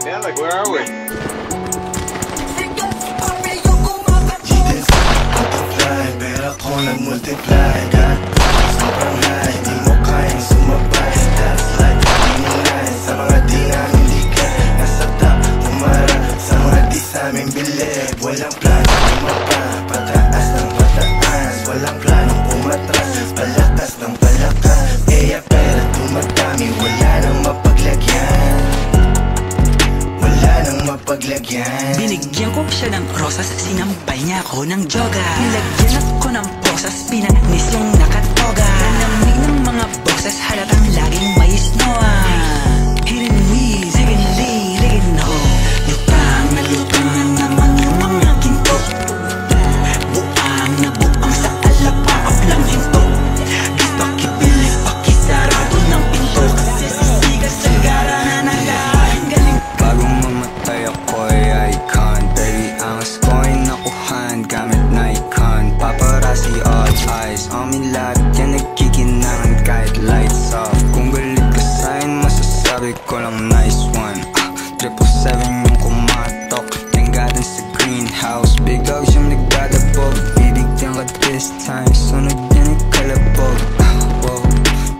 man? Like, where are we? Pero ako nag-multiply God, sobrang high, di mo kayang sumabay. That's like tingin sa mga di namin likat. Nasa top, umarap sa mga di sa aming bilib. Walang plano, umapa, pataas ng pataas. Walang plano, umatras, palakas ng palakas. Kaya pera tumatami, wala nang mapaglagyan. Wala nang mapaglagyan. Binigyan ko siya ng rosas, sinampay niya ako ng joga. Nilagyan ako ng posas, pinanis yung nakatoga. Nanamig ng mga boses, halatang laging may snowa. Hidden knees, hidden lee, hidden ho. Lutang na lutang naman yung mga ginto. Buang na buang sa alapaap lang hinto. Pakipilis, pakisarado ng pinto. Kasi sisigas sa gara na nagaling galing. Bagong mamatay ako'y icon. Baby, angas ko'y nakuhan gamit na icon. Paparazzi all eyes on me lahat yan nagkikinangan kahit lights off. Kung galit ka sa'kin, masasabi ko lang nice one. 777 yung kumatok, tinggadan sa greenhouse. Big dogs yung nagdadabog, bibigyan ka this time. Sunod yan ikalabog. Whoa,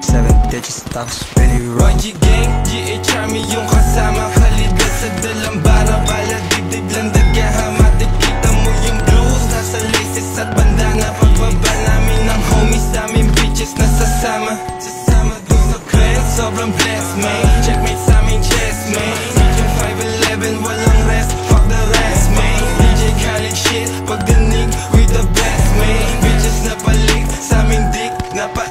7 digits tapos Billy Rock. YG Gang, GH Army yung kasama. Kalidad sa dalambara, pala dibdib lang dagahama. Kita mo yung blues, nasa laces at bandana. Pagbaba namin ng homies, daming bitches nasasama. Sasama dun sa clan, sobrang blessed man. Checkmate sa aming chest man. Medium 5'11", walang rest, fuck the rest man. DJ Khaled shit, pagdanig with the best man. Bitches na palik, sa aming dick na pa.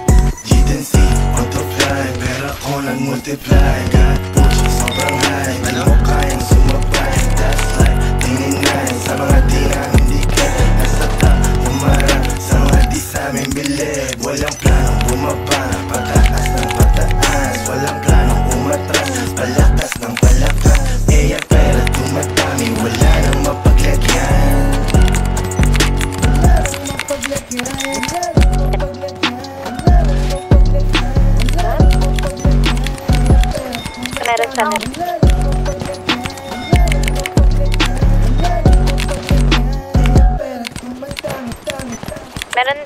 G-Dency, multiply, pero ako nag-multiply. God push, sobrang high, di mo kayang sumabay. That's like tingin sa mga di namin likat. Nasa top, umarap sa mga di sa aming bilib. Walang planong bumaba, pataas ng pataas. Walang planong umatras, palakas ng palakas. Kaya pera tumatami, wala nang mapaglagyan. Wala nang mapaglagyan. Meron sa meron